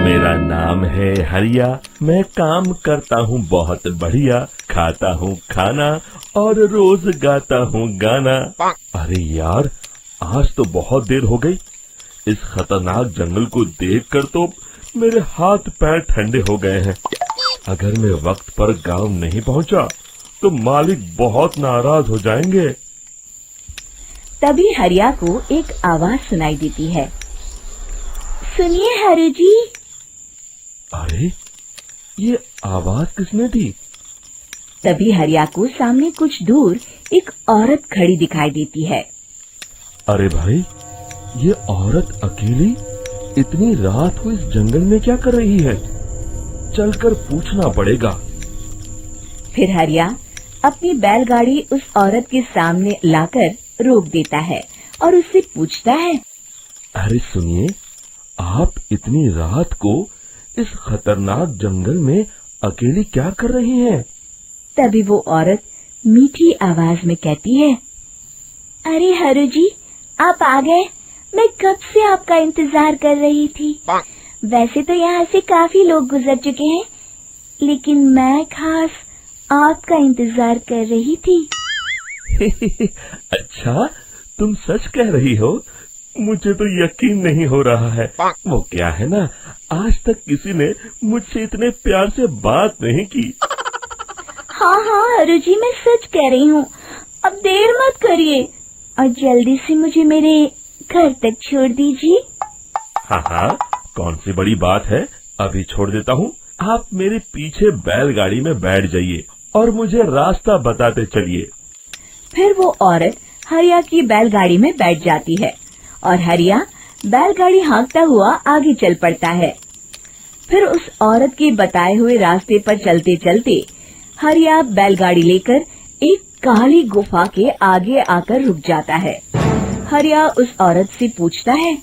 मेरा नाम है हरिया, मैं काम करता हूँ बहुत बढ़िया, खाता हूँ खाना और रोज गाता हूँ गाना। अरे यार, आज तो बहुत देर हो गई। इस खतरनाक जंगल को देखकर तो मेरे हाथ पैर ठंडे हो गए हैं। अगर मैं वक्त पर गांव नहीं पहुंचा तो मालिक बहुत नाराज हो जाएंगे। तभी हरिया को एक आवाज सुनाई देती है। सुनिए हरु जी। अरे, ये आवाज किसने दी? तभी हरिया को सामने कुछ दूर एक औरत खड़ी दिखाई देती है। अरे भाई, ये औरत अकेली इतनी रात को इस जंगल में क्या कर रही है? चलकर पूछना पड़ेगा। फिर हरिया अपनी बैलगाड़ी उस औरत के सामने लाकर रोक देता है और उससे पूछता है। अरे सुनिए, आप इतनी रात को इस खतरनाक जंगल में अकेली क्या कर रही हैं? तभी वो औरत मीठी आवाज में कहती है, अरे हरु जी, आप आ गए। मैं कब से आपका इंतजार कर रही थी। वैसे तो यहाँ से काफी लोग गुजर चुके हैं, लेकिन मैं खास आपका इंतजार कर रही थी। अच्छा, तुम सच कह रही हो? मुझे तो यकीन नहीं हो रहा है। वो क्या है ना, आज तक किसी ने मुझसे इतने प्यार से बात नहीं की। हाँ हाँ हरु जी, मैं सच कह रही हूँ। अब देर मत करिए और जल्दी से मुझे मेरे घर तक छोड़ दीजिए। हाँ हाँ, कौन सी बड़ी बात है, अभी छोड़ देता हूँ। आप मेरे पीछे बैलगाड़ी में बैठ जाइए और मुझे रास्ता बताते चलिए। फिर वो औरत हरिया की बैलगाड़ी में बैठ जाती है और हरिया बैलगाड़ी हाँकता हुआ आगे चल पड़ता है। फिर उस औरत के बताए हुए रास्ते पर चलते चलते हरिया बैलगाड़ी लेकर एक काली गुफा के आगे आकर रुक जाता है। हरिया उस औरत से पूछता है,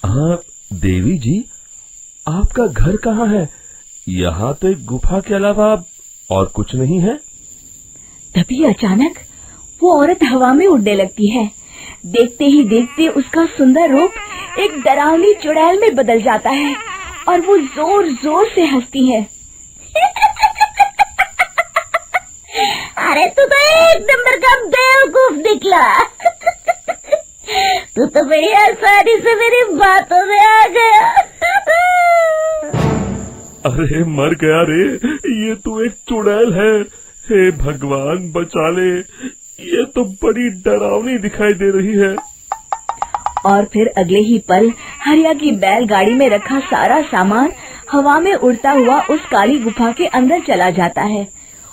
हाँ देवी जी, आपका घर कहाँ है? यहाँ तो एक गुफा के अलावा और कुछ नहीं है। तभी अचानक वो औरत हवा में उड़ने लगती है। देखते ही देखते उसका सुंदर रूप एक डरावनी चुड़ैल में बदल जाता है और वो जोर जोर से हंसती है। अरे तू तो एक नंबर का बेवकूफ निकला। तू तो बड़ी आसानी से मेरी बातों में आ गया। अरे मर गया रे, ये तो एक चुड़ैल है। हे भगवान बचा ले, ये तो बड़ी डरावनी दिखाई दे रही है। और फिर अगले ही पल हरिया की बैलगाड़ी में रखा सारा सामान हवा में उड़ता हुआ उस काली गुफा के अंदर चला जाता है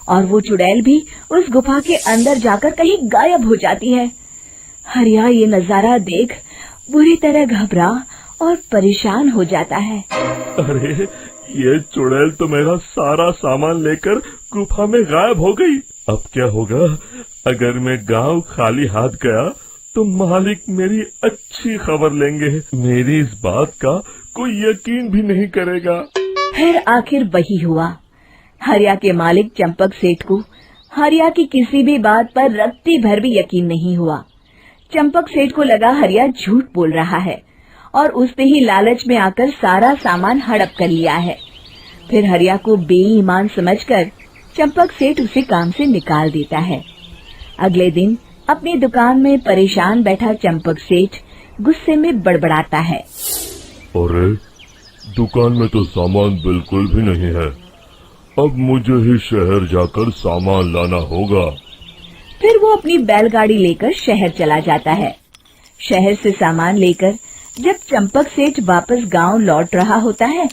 और वो चुड़ैल भी उस गुफा के अंदर जाकर कहीं गायब हो जाती है। हरिया ये नजारा देख बुरी तरह घबरा और परेशान हो जाता है। अरे, ये चुड़ैल तो मेरा सारा सामान लेकर गुफा में गायब हो गई। अब क्या होगा? अगर मैं गांव खाली हाथ गया तो मालिक मेरी अच्छी खबर लेंगे। मेरी इस बात का कोई यकीन भी नहीं करेगा। फिर आखिर वही हुआ। हरिया के मालिक चंपक सेठ को हरिया की किसी भी बात पर रत्ती भर भी यकीन नहीं हुआ। चंपक सेठ को लगा हरिया झूठ बोल रहा है और उसने ही लालच में आकर सारा सामान हड़प कर लिया है। फिर हरिया को बेईमान समझकर चंपक सेठ उसे काम से निकाल देता है। अगले दिन अपनी दुकान में परेशान बैठा चंपक सेठ गुस्से में बड़बड़ाता है। अरे, दुकान में तो सामान बिल्कुल भी नहीं है। अब मुझे ही शहर जाकर सामान लाना होगा। फिर वो अपनी बैलगाड़ी लेकर शहर चला जाता है। शहर से सामान लेकर जब चंपक सेठ वापस गांव लौट रहा होता है,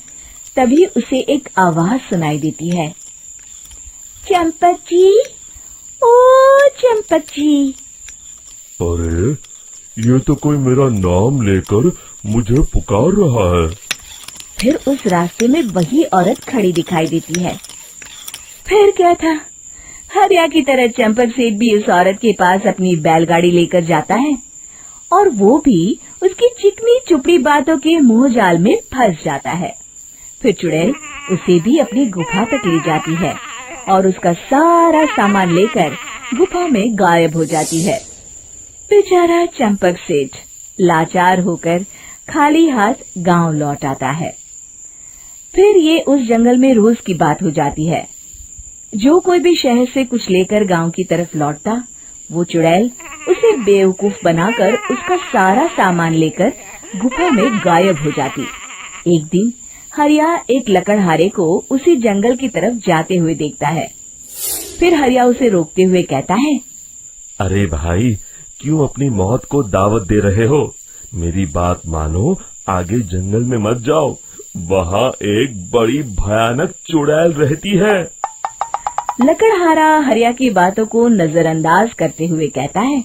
तभी उसे एक आवाज सुनाई देती है। चंपक जी, ओ चंपक जी। अरे, ये तो कोई मेरा नाम लेकर मुझे पुकार रहा है। फिर उस रास्ते में वही औरत खड़ी दिखाई देती है। फिर क्या था, हरिया की तरह चंपक सेठ भी उस औरत के पास अपनी बैलगाड़ी लेकर जाता है और वो भी उसकी चिकनी चुपड़ी बातों के मुंह जाल में फंस जाता है। फिर चुड़ैल उसे भी अपनी गुफा तक ले जाती है और उसका सारा सामान लेकर गुफा में गायब हो जाती है। बेचारा चंपक सेठ लाचार होकर खाली हाथ गांव लौट आता है। फिर ये उस जंगल में रोज की बात हो जाती है। जो कोई भी शहर से कुछ लेकर गांव की तरफ लौटता, वो चुड़ैल उसे बेवकूफ बनाकर उसका सारा सामान लेकर गुफा में गायब हो जाती। एक दिन हरिया एक लकड़हारे को उसी जंगल की तरफ जाते हुए देखता है। फिर हरिया उसे रोकते हुए कहता है, अरे भाई, क्यों अपनी मौत को दावत दे रहे हो? मेरी बात मानो, आगे जंगल में मत जाओ, वहाँ एक बड़ी भयानक चुड़ैल रहती है। लकड़हारा हरिया की बातों को नजरअंदाज करते हुए कहता है,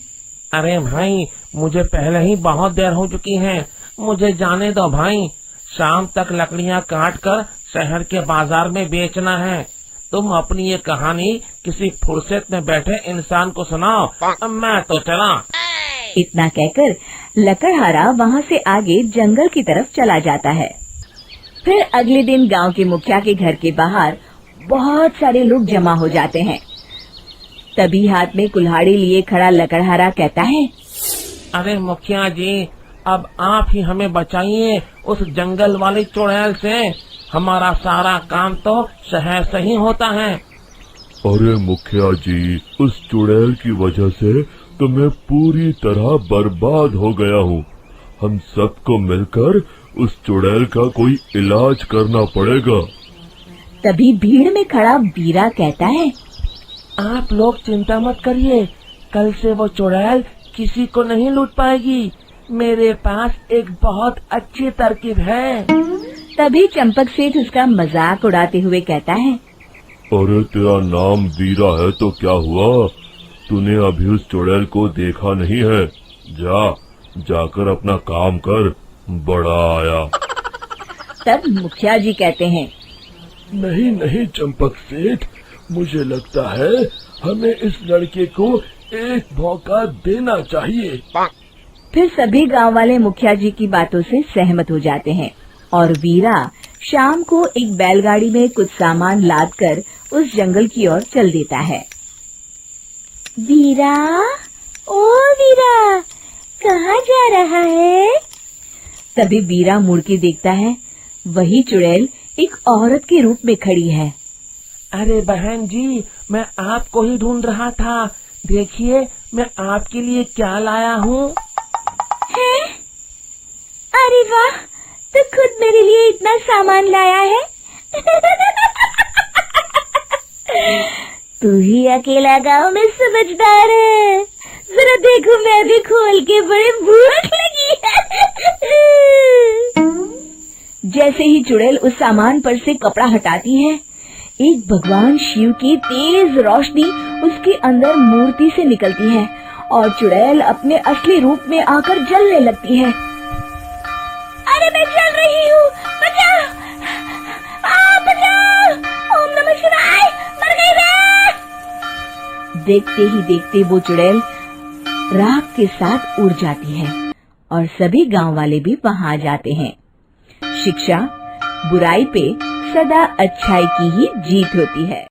अरे भाई, मुझे पहले ही बहुत देर हो चुकी है, मुझे जाने दो भाई। शाम तक लकड़ियाँ काट कर शहर के बाजार में बेचना है। तुम अपनी ये कहानी किसी फुर्सत में बैठे इंसान को सुनाओ, मैं तो चला। इतना कहकर लकड़हारा वहाँ से आगे जंगल की तरफ चला जाता है। फिर अगले दिन गांव के मुखिया के घर के बाहर बहुत सारे लोग जमा हो जाते हैं। तभी हाथ में कुल्हाड़ी लिए खड़ा लकड़हारा कहता है, अरे मुखिया जी, अब आप ही हमें बचाइए उस जंगल वाली चुड़ैल से। हमारा सारा काम तो शहर से ही होता है। अरे मुखिया जी, उस चुड़ैल की वजह से तो मैं पूरी तरह बर्बाद हो गया हूँ। हम सबको मिलकर उस चुड़ैल का कोई इलाज करना पड़ेगा। तभी भीड़ में खड़ा वीरा कहता है, आप लोग चिंता मत करिए, कल से वो चुड़ैल किसी को नहीं लूट पाएगी। मेरे पास एक बहुत अच्छी तरकीब है। तभी चंपक सेठ उसका मजाक उड़ाते हुए कहता है, अरे तेरा नाम वीरा है तो क्या हुआ? तूने अभी उस चुड़ैल को देखा नहीं है? जाकर अपना काम कर, बड़ा आया। तब मुखिया जी कहते हैं, नहीं चंपक सेठ, मुझे लगता है हमें इस लड़के को एक मौका देना चाहिए। फिर सभी गांव वाले मुखिया जी की बातों से सहमत हो जाते हैं और वीरा शाम को एक बैलगाड़ी में कुछ सामान लादकर उस जंगल की ओर चल देता है। वीरा, ओ वीरा, कहाँ जा रहा है? तभी वीरा मुड़ के देखता है, वही चुड़ैल एक औरत के रूप में खड़ी है। अरे बहन जी, मैं आपको ही ढूंढ रहा था। देखिए, मैं आपके लिए क्या लाया हूँ। है? अरे वाह, तो खुद मेरे लिए इतना सामान लाया है। तू ही अकेला गांव में समझदार है। जरा देखो, मैं भी खोल के, बड़े भूख लगी है। जैसे ही चुड़ैल उस सामान पर से कपड़ा हटाती है, एक भगवान शिव की तेज रोशनी उसके अंदर मूर्ति से निकलती है और चुड़ैल अपने असली रूप में आकर जलने लगती है। अरे मैं जल रही हूँ, बचाओ! बचाओ! ओम नमः शिवाय, मर गई मैं! देखते ही देखते वो चुड़ैल राख के साथ उड़ जाती है और सभी गांव वाले भी वहां आ जाते हैं। शिक्षा बुराई पे सदा अच्छाई की ही जीत होती है।